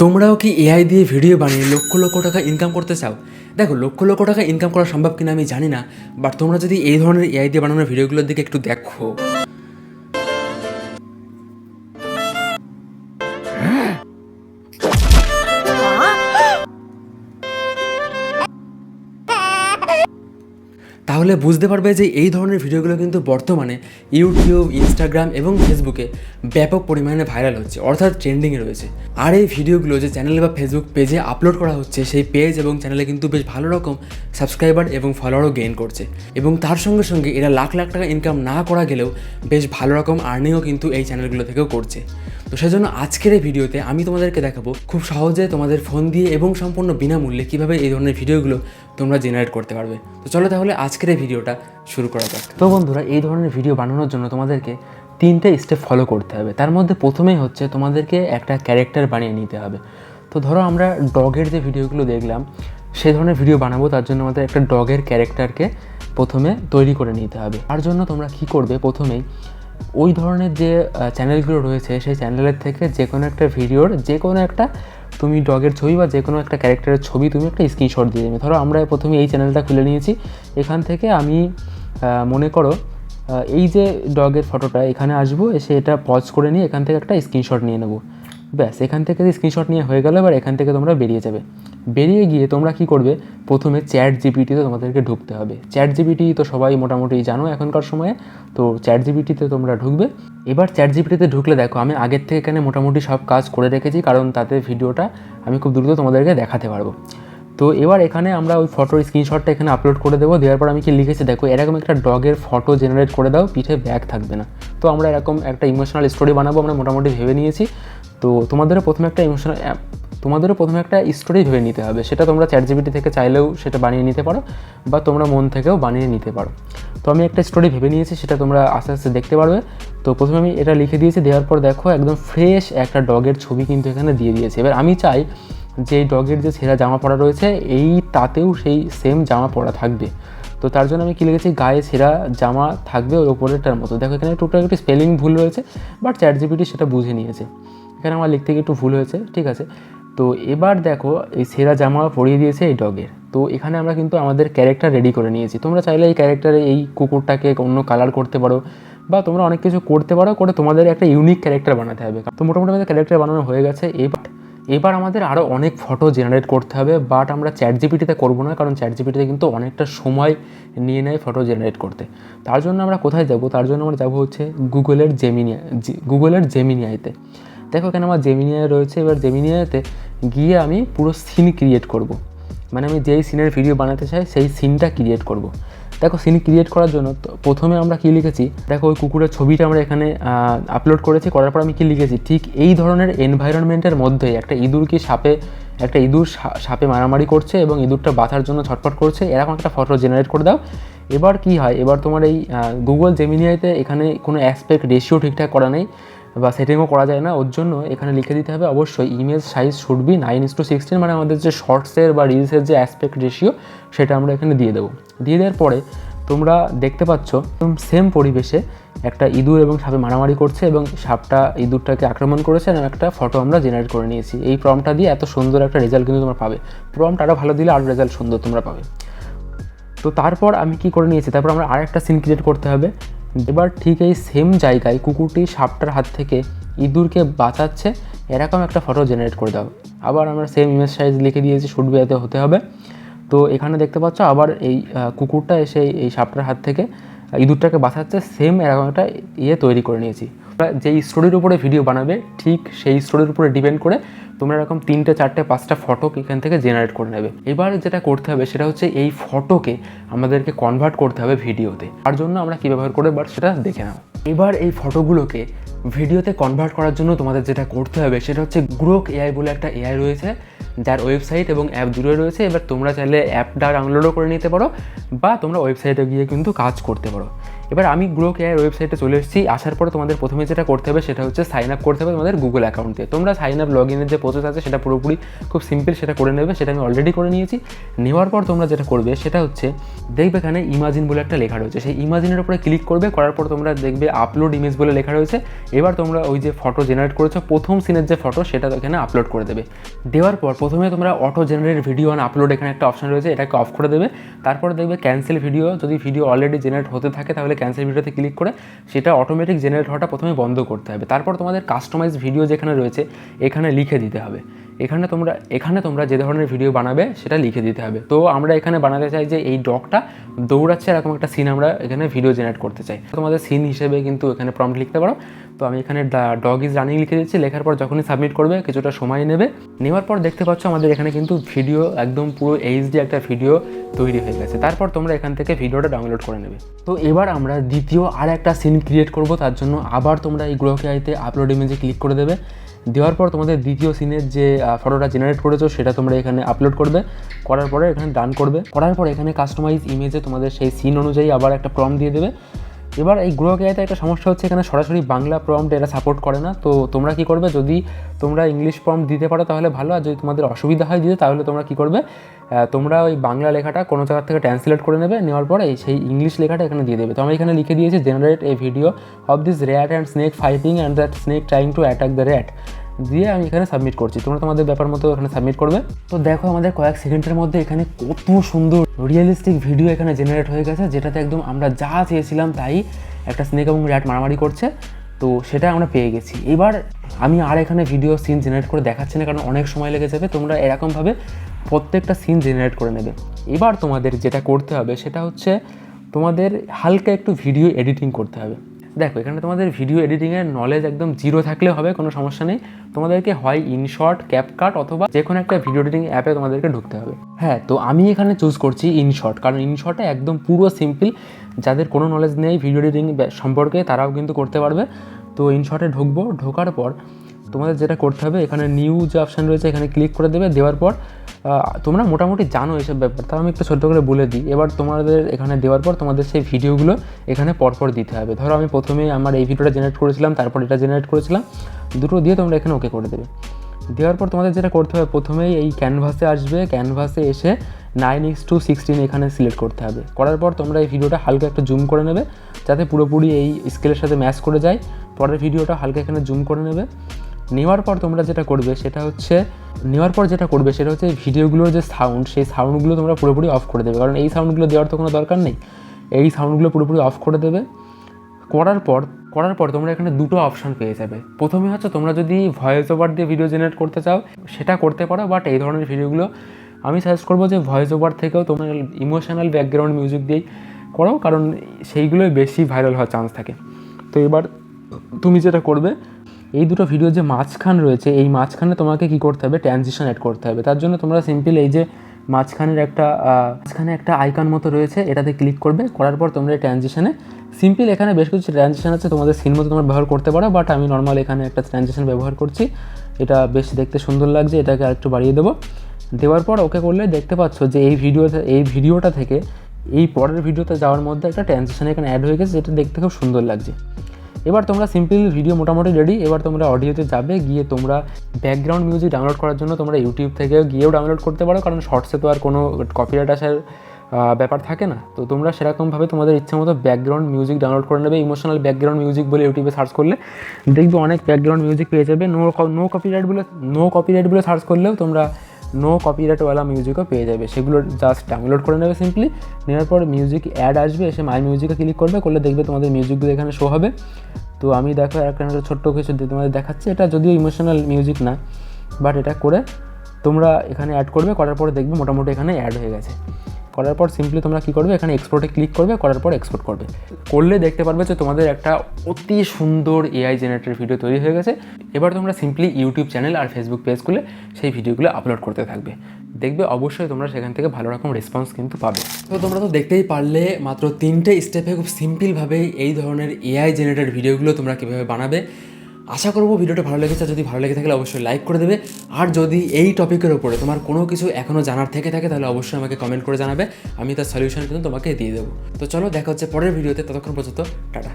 তোমরাও কি এআই দিয়ে ভিডিও বানিয়ে লক্ষ লক্ষ টাকা ইনকাম করতে চাও? দেখো, লক্ষ লক্ষ টাকা ইনকাম করা সম্ভব কিনা আমি জানি না, বাট তোমরা যদি এই ধরনের এআই দিয়ে বানানোর ভিডিওগুলোর দিকে একটু দেখো, তাহলে বুঝতে পারবে যে এই ধরনের ভিডিওগুলো কিন্তু বর্তমানে ইউটিউব, ইনস্টাগ্রাম এবং ফেসবুকে ব্যাপক পরিমাণে ভাইরাল হচ্ছে, অর্থাৎ ট্রেন্ডিংয়ে রয়েছে। আর এই ভিডিওগুলো যে চ্যানেলে বা ফেসবুক পেজে আপলোড করা হচ্ছে, সেই পেজ এবং চ্যানেলে কিন্তু বেশ ভালো রকম সাবস্ক্রাইবার এবং ফলোয়ারও গেইন করছে, এবং তার সঙ্গে সঙ্গে এরা লাখ লাখ টাকা ইনকাম না করা গেলেও বেশ ভালো রকম আর্নিংও কিন্তু এই চ্যানেলগুলো থেকেও করছে। তো সেজন্য আজকের এই ভিডিওতে আমি তোমাদেরকে দেখাবো খুব সহজে তোমাদের ফোন দিয়ে এবং সম্পূর্ণ বিনামূল্যে কীভাবে এই ধরনের ভিডিওগুলো তোমরা জেনারেট করতে পারবে। তো চলো তাহলে আজকের এই ভিডিওটা শুরু করা যাক। তো বন্ধুরা, এই ধরনের ভিডিও বানানোর জন্য তোমাদেরকে 3টে স্টেপ ফলো করতে হবে। তার মধ্যে প্রথমেই হচ্ছে তোমাদেরকে একটা ক্যারেক্টার বানিয়ে নিতে হবে। তো ধরো আমরা ডগের যে ভিডিওগুলো দেখলাম, সেই ধরনের ভিডিও বানাবো, তার জন্য আমাদের একটা ডগের ক্যারেক্টারকে প্রথমে তৈরি করে নিতে হবে। তার জন্য তোমরা কি করবে, প্রথমেই ওই ধরনের যে চ্যানেলগুলো রয়েছে সেই চ্যানেলের থেকে যে কোনো একটা ভিডিওর যে কোনো একটা তুমি ডগের ছবি বা যে কোনো একটা ক্যারেক্টারের ছবি তুমি একটা স্ক্রিনশট দিয়ে দেবে। ধরো আমরা প্রথমে এই চ্যানেলটা খুলে নিয়েছি, এখান থেকে আমি মনে করো এই যে ডগের ফটোটা এখানে আসবো, এসে এটা পজ করে নিয়ে এখান থেকে একটা স্ক্রিনশট নিয়ে নেবো। ব্যাস, এখান থেকে স্ক্রিনশট নিয়ে হয়ে গেল। এবার এখান থেকে তোমরা বেরিয়ে যাবে। বেরিয়ে গিয়ে তোমরা কি করবে, প্রথমে চ্যাট জিপিটিতে তোমাদেরকে ঢুকতে হবে। চ্যাট জিপিটি তো সবাই মোটামুটি জানো এখনকার সময়ে, তো চ্যাট জিপিটিতে তোমরা ঢুকবে। এবার চ্যাট জিপিটিতে ঢুকলে দেখো আমি আগের থেকে এখানে মোটামুটি সব কাজ করে রেখেছি, কারণ তাতে ভিডিওটা আমি খুব দ্রুত তোমাদেরকে দেখাতে পারবো। তো এবার এখানে আমরা ওই ফটোর স্ক্রিনশটটা এখানে আপলোড করে দেবো। দেওয়ার পর আমি কি লিখেছি দেখো, এরকম একটা ডগের ফটো জেনারেট করে দাও, পিঠে ব্যাগ থাকবে না। তো আমরা এরকম একটা ইমোশনাল স্টোরি বানাবো, আমরা মোটামুটি ভেবে নিয়েছি। তো তোমাদেরও প্রথমে একটা স্টোরি ভেবে নিতে হবে। সেটা তোমরা চ্যাট জিপিটি থেকে চাইলেও সেটা বানিয়ে নিতে পারো, বা তোমরা মন থেকেও বানিয়ে নিতে পারো। তো আমি একটা স্টোরি ভেবে নিয়েছি, সেটা তোমরা আস্তে আস্তে দেখতে পারবে। তো প্রথমে আমি এটা লিখে দিয়েছি, দেওয়ার পর দেখো একদম ফ্রেশ একটা ডগের ছবি কিন্তু এখানে দিয়ে দিয়েছি। এবার আমি চাই যে এই ডগের যে ছেঁড়া জামা পরা রয়েছে এই তাতেও সেই সেম জামা পরা থাকবে। তো তার জন্য আমি কী লিখেছি, গায়ে ছেঁড়া জামা থাকবে ওই ওপরেরটার মতো। দেখো এখানে টোটাল একটু স্পেলিং ভুল রয়েছে, বাট চ্যাট জিপিটি সেটা বুঝে নিয়েছে। এখানে আমার লিখতে গিয়ে একটু ভুল হয়েছে, ঠিক আছে। তো এবার দেখো এই ছেঁড়া জামা পরিয়ে দিয়েছে এই ডগের। তো এখানে আমরা কিন্তু আমাদের ক্যারেক্টার রেডি করে নিয়েছি। তোমরা চাইলে এই ক্যারেক্টারে এই কুকুরটাকে অন্য কালার করতে পারো, বা তোমরা অনেক কিছু করতে পারো, করে তোমাদের একটা ইউনিক ক্যারেক্টার বানাতে হবে। তো মোটামুটি আমাদের ক্যারেক্টার বানানো হয়ে গেছে। এবার আমাদের আরও অনেক ফটো জেনারেট করতে হবে, বাট আমরা চ্যাট জিপিটিতে করবো না, কারণ চ্যাট জিপিটিতে কিন্তু অনেকটা সময় নিয়ে নেয় ফটো জেনারেট করতে। তার জন্য আমরা কোথায় যাব, তার জন্য আমরা যাবো হচ্ছে গুগলের জেমিনিআইতে। দেখো এখানে আমার জেমিনিআই রয়েছে। এবার জেমিনিআইতে গিয়ে আমি পুরো সিন ক্রিয়েট করব, মানে আমি যেই সিনের ভিডিও বানাতে চাই সেই সিনটা ক্রিয়েট করব। দেখো সিন ক্রিয়েট করার জন্য প্রথমে আমরা কী লিখেছি, দেখো ওই কুকুরের ছবিটা আমরা এখানে আপলোড করেছি। করার পর আমি কী লিখেছি, ঠিক এই ধরনের এনভায়রনমেন্টের মধ্যেই একটা ইঁদুর সাপে মারামারি করছে এবং ইঁদুরটা বাঁচার জন্য ছটফট করছে, এরকম একটা ফটো জেনারেট করে দাও। এবার কি হয়, এবার তোমার এই গুগল জেমিনিআইতে এখানে কোনো অ্যাসপেক্ট রেশিও ঠিকঠাক করা নেই বা সেটিংও করা যায় না। ওর জন্য এখানে লিখে দিতে হবে অবশ্যই ইমেজ সাইজ শুড বি 9:16, মানে আমাদের যে শর্টসের বা রিলসের যে অ্যাসপেক্ট রেশিও সেটা আমরা এখানে দিয়ে দেবো। দিয়ে দেওয়ার পরে তোমরা দেখতে পাচ্ছ সেম পরিবেশে একটা ইঁদুর এবং সাপে মারামারি করছে এবং সাপটা ইঁদুরটাকে আক্রমণ করেছে, এবং একটা ফটো আমরা জেনারেট করে নিয়েছি। এই প্রম্পটটা দিয়ে এত সুন্দর একটা রেজাল্ট কিন্তু তোমরা পাবে। প্রম্পট আরও ভালো দিলে আরও রেজাল্ট সুন্দর তোমরা পাবে। তো তারপর আমি কি করে নিয়েছি, তারপর আমরা আরেকটা সিন ক্রিয়েট করতে হবে। এবার ঠিক এই সেম জায়গায় কুকুরটি সাপটার হাত থেকে ইঁদুরকে বাঁচাচ্ছে, এরকম একটা ফটো জেনারেট করে দাও। আবার আমরা সেম ইমেজ সাইজ লিখে দিয়েছি, শুড বি এতে হতে হবে। তো এখানে দেখতে পাচ্ছ আবার এই কুকুরটা এসে এই সাপটার হাত থেকে ইঁদুরটাকে বাঁচাচ্ছে, সেম এরকম একটা তৈরি করে নিয়েছি। যেই স্টোরির উপরে ভিডিও বানাবে ঠিক সেই স্টোরির উপরে ডিপেন্ড করে তোমরা এরকম 3টে 4টে 5টা ফটো এখান থেকে জেনারেট করে নেবে। এবার যেটা করতে হবে সেটা হচ্ছে এই ফটোকে আমাদেরকে কনভার্ট করতে হবে ভিডিওতে। তার জন্য আমরা কী ব্যবহার করে সেটা দেখে নাও। এবার এই ফটোগুলোকে ভিডিওতে কনভার্ট করার জন্য তোমাদের যেটা করতে হবে সেটা হচ্ছে গ্রোক এআই বলে একটা এআই রয়েছে, যার ওয়েবসাইট এবং অ্যাপ দুটোই রয়েছে। এবার তোমরা চাইলে অ্যাপটা ডাউনলোডও করে নিতে পারো, বা তোমরা ওয়েবসাইটে গিয়ে কিন্তু কাজ করতে পারো। এবার আমি গ্রোক এআই ওয়েবসাইটে চলে এসেছি। আসার পরে তোমাদের প্রথমে যেটা করতে হবে সেটা হচ্ছে সাইন আপ করতে হবে তোমাদের গুগল অ্যাকাউন্ট দিয়ে। তোমরা সাইন আপ লগ ইনের যে প্রসেস আছে সেটা পুরোপুরি খুব সিম্পল, সেটা করে নেবে। সেটা আমি অলরেডি করে নিয়েছি। নেওয়ার পর তোমরা যেটা করবে সেটা হচ্ছে দেখবে এখানে ইমাজিন বলে একটা লেখা রয়েছে, সেই ইমাজিনের উপরে ক্লিক করবে। করার পর তোমরা দেখবে আপলোড ইমেজ বলে লেখা রয়েছে। এবার তোমরা ওই যে ফটো জেনারেট করেছো প্রথম সিনের যে ফটো সেটা এখানে আপলোড করে দেবে। দেওয়ার পর প্রথমে তোমরা auto generate video on upload এখানে একটা অপশন রয়েছে, এটাকে অফ করে দেবে। তারপরে দেখবে ক্যান্সেল ভিডিও, যদি ভিডিও অলরেডি জেনারেট হতে থাকে তাহলে ক্যান্সেল ভিডিওতে ক্লিক করে সেটা অটোমেটিক জেনারেট হওয়াটা প্রথমে বন্ধ করতে হবে। তারপর তোমাদের কাস্টমাইজ ভিডিও যেখানে রয়েছে এখানে লিখে দিতে হবে। এখানে তোমরা যে ধরনের ভিডিও বানাবে সেটা লিখে দিতে হবে। তো আমরা এখানে বানাতে চাই যে এই ডগটা দৌড়াচ্ছে এরকম একটা সিন আমরা এখানে ভিডিও জেনারেট করতে চাই। তোমাদের সিন হিসেবে কিন্তু এখানে প্রম্পট লিখতে পারো। তো আমি এখানে ডগ ইজ রানিং লিখে দিচ্ছি। লেখার পর যখনই সাবমিট করবে কিছুটা সময় নেবে। নেওয়ার পর দেখতে পাচ্ছ আমাদের এখানে কিন্তু ভিডিও একদম পুরো এইচডি একটা ভিডিও তৈরি হয়ে গেছে। তারপর তোমরা এখান থেকে ভিডিওটা ডাউনলোড করে নেবে। তো এবার আমরা দ্বিতীয় আর একটা সিন ক্রিয়েট করব। তার জন্য আবার তোমরা এই গ্রোক এআইতে আপলোড ইমেজে ক্লিক করে দেবে। দেওয়ার পর তোমাদের দ্বিতীয় সিনের যে ফটোটা জেনারেট করেছো সেটা তোমরা এখানে আপলোড করবে। করার পরে এখানে ডান করবে। করার পর এখানে কাস্টমাইজ ইমেজে তোমাদের সেই সিন অনুযায়ী আবার একটা প্রম্পট দিয়ে দেবে। এবার এই গ্রোক এআইতে একটা সমস্যা হচ্ছে, এখানে সরাসরি বাংলা প্রম্পট এরা সাপোর্ট করে না। তো তোমরা কি করবে, যদি তোমরা ইংলিশ প্রম্পট দিতে পারো তাহলে ভালো, আর যদি তোমাদের অসুবিধা হয় দিতে তাহলে তোমরা কি করবে, তোমরা ওই বাংলা লেখাটা কোনো জায়গা থেকে ট্রান্সলেট করে নেবে। নেওয়ার পরে সেই ইংলিশ লেখাটা এখানে দিয়ে দেবে। তো আমি এখানে লিখে দিয়েছি generate A video of this rat and snake fighting and that snake trying to attack the rat দিয়ে আমি এখানে সাবমিট করছি। তোমরা তোমাদের ব্যাপার মতো এখানে সাবমিট করবে। তো দেখো আমাদের কয়েক সেকেন্ডের মধ্যে এখানে কত সুন্দর রিয়েলিস্টিক ভিডিও এখানে জেনারেট হয়ে গেছে, যেটাতে একদম আমরা যা চেয়েছিলাম তাই একটা স্নেক এবং র্যাট মারামারি করছে। তো সেটা আমরা পেয়ে গেছি। এবার আমি আর এখানে ভিডিও সিন জেনারেট করে দেখাচ্ছি না, কারণ অনেক সময় লেগে যাবে। তোমরা এরকমভাবে প্রত্যেকটা সিন জেনারেট করে নেবে। এবার তোমাদের যেটা করতে হবে সেটা হচ্ছে তোমাদের হালকা একটু ভিডিও এডিটিং করতে হবে। দেখো এখানে তোমাদের ভিডিও এডিটিংয়ের নলেজ একদম জিরো থাকলে হবে, কোনো সমস্যা নেই। তোমাদেরকে হয় ইনশট, ক্যাপকাট অথবা যে কোনো একটা ভিডিও এডিটিং অ্যাপে তোমাদেরকে ঢুকতে হবে। হ্যাঁ, তো আমি এখানে চুজ করছি ইনশট, কারণ ইনশটে একদম পুরো সিম্পল, যাদের কোনো নলেজ নেই ভিডিও এডিটিং সম্পর্কে তারাও কিন্তু করতে পারবে। তো ইনশটে ঢুকবো। ঢোকার পর তোমাদের যেটা করতে হবে, এখানে নিউ যে অপশান রয়েছে এখানে ক্লিক করে দেবে। দেওয়ার পর তোমরা মোটামুটি জানো এইসব ব্যাপার, তাও আমি একটু ছোট্ট করে বলে দিই। এবার তোমাদের এখানে দেওয়ার পর তোমাদের সেই ভিডিওগুলো এখানে পরপর দিতে হবে। ধরো আমি প্রথমে আমার এই ভিডিওটা জেনারেট করেছিলাম, তারপর এটা জেনারেট করেছিলাম, দুটো দিয়ে তোমরা এখানে ওকে করে দেবে। দেওয়ার পর তোমাদের যেটা করতে হবে, প্রথমেই এই ক্যানভাসে আসবে। ক্যানভাসে এসে 9:16 এখানে সিলেক্ট করতে হবে। করার পর তোমরা এই ভিডিওটা হালকা একটু জুম করে নেবে যাতে পুরোপুরি এই স্কেলের সাথে ম্যাচ করে যায়। পরের ভিডিওটা হালকা এখানে জুম করে নেবে। নেওয়ার পর তোমরা যেটা করবে সেটা হচ্ছে এই ভিডিওগুলোর যে সাউন্ড, সেই সাউন্ডগুলো তোমরা পুরোপুরি অফ করে দেবে, কারণ এই সাউন্ডগুলো দেওয়ার তো কোনো দরকার নেই। এই সাউন্ডগুলো পুরোপুরি অফ করে দেবে। করার পর তোমরা এখানে দুটো অপশান পেয়ে যাবে। প্রথমে হচ্ছে তোমরা যদি ভয়েস ওভার দিয়ে ভিডিও জেনারেট করতে চাও সেটা করতে পারো, বাট এই ধরনের ভিডিওগুলো আমি সাজেস্ট করবো যে ভয়েস ওভার থেকেও তোমরা ইমোশনাল ব্যাকগ্রাউন্ড মিউজিক দিয়েই করো, কারণ সেইগুলোই বেশি ভাইরাল হওয়ার চান্স থাকে। তো এবার তুমি যেটা করবে, এই দুটো ভিডিও যে মাঝখান রয়েছে এই মাঝখানে তোমাকে কি করতে হবে, ট্রানজিশন অ্যাড করতে হবে। তার জন্য তোমরা সিম্পল এই যে মাঝখানে একটা আইকন মতো রয়েছে, এটাতে ক্লিক করবে। করার পর তোমরা এই ট্রানজিশনে সিম্পল, এখানে বেশ কিছু ট্রানজিশন আছে, তোমাদের সিন মতো তোমরা ব্যবহার করতে পারো, বাট আমি নর্মাল এখানে একটা ট্রানজিশন ব্যবহার করছি। এটা বেশ দেখতে সুন্দর লাগছে, এটাকে আরেকটু বাড়িয়ে দেবো। দেওয়ার পর ওকে করলে দেখতে পাচ্ছ যে এই ভিডিওটা থেকে এই পরের ভিডিওতে যাওয়ার মধ্যে একটা ট্রানজিশন এখানে অ্যাড হয়ে গেছে, যেটা দেখতে খুব সুন্দর লাগছে। এবার তোমরা সিম্পল ভিডিও মোটামুটি রেডি। এবার তোমরা অডিওতে যাবে, গিয়ে তোমরা ব্যাকগ্রাউন্ড মিউজিক ডাউনলোড করার জন্য তোমরা ইউটিউব থেকে গিয়েও ডাউনলোড করতে পারো, কারণ শর্টসে তো আর কোনো কপিরাইট আসার ব্যাপার থাকে না। তো তোমরা সেরকমভাবে তোমাদের ইচ্ছে মতো ব্যাকগ্রাউন্ড মিউজিক ডাউনলোড করে নেবে। ইমোশনাল ব্যাকগ্রাউন্ড মিউজিক বলে ইউটিউবে সার্চ করলে দেখবে অনেক ব্যাকগ্রাউন্ড মিউজিক পেয়ে যাবে। নো কপিরাইট বলে সার্চ করলেও তোমরা নো কপিরাইটওয়ালা মিউজিকও পেয়ে যাবে। সেগুলো জাস্ট ডাউনলোড করে নেবে সিম্পলি। নেওয়ার পর মিউজিক অ্যাড আসবে, এসে মাই মিউজিকে ক্লিক করলে দেখবে তোমাদের মিউজিকগুলো এখানে শো হবে। তো আমি দেখো একটা ছোট্ট কিছু তোমাদের দেখাচ্ছি, এটা যদিও ইমোশনাল মিউজিক না, বাট এটা করে তোমরা এখানে অ্যাড করবে। করার পরে দেখবে মোটামুটি এখানে অ্যাড হয়ে গেছে। করার পর সিম্পলি তোমরা কী করবে, এখানে এক্সপোর্টে ক্লিক করবে। করার পর এক্সপোর্ট করলে দেখতে পারবে যে তোমাদের একটা অতি সুন্দর এআই জেনারেটেড ভিডিও তৈরি হয়ে গেছে। এবার তোমরা সিম্পলি ইউটিউব চ্যানেল আর ফেসবুক পেজ খুলে সেই ভিডিওগুলো আপলোড করতে থাকবে। দেখবে অবশ্যই তোমরা সেখান থেকে ভালো রকম রেসপন্স কিন্তু পাবে। তো তোমরা তো দেখতেই পারলে মাত্র 3টে স্টেপে খুব সিম্পলভাবে এই ধরনের এআই জেনারেটেড ভিডিওগুলো তোমরা কীভাবে বানাবে। আশা করবো ভিডিওটা ভালো লেগেছে, যদি ভালো লেগে থাকলে অবশ্যই লাইক করে দেবে। আর যদি এই টপিকের উপরে তোমার কোনো কিছু এখনও জানার থেকে থাকে তাহলে অবশ্যই আমাকে কমেন্ট করে জানাবে, আমি তার সলিউশন কিন্তু তোমাকে দিয়ে দেবো। তো চলো দেখা হচ্ছে পরের ভিডিওতে, ততক্ষণ পর্যন্ত টাটা।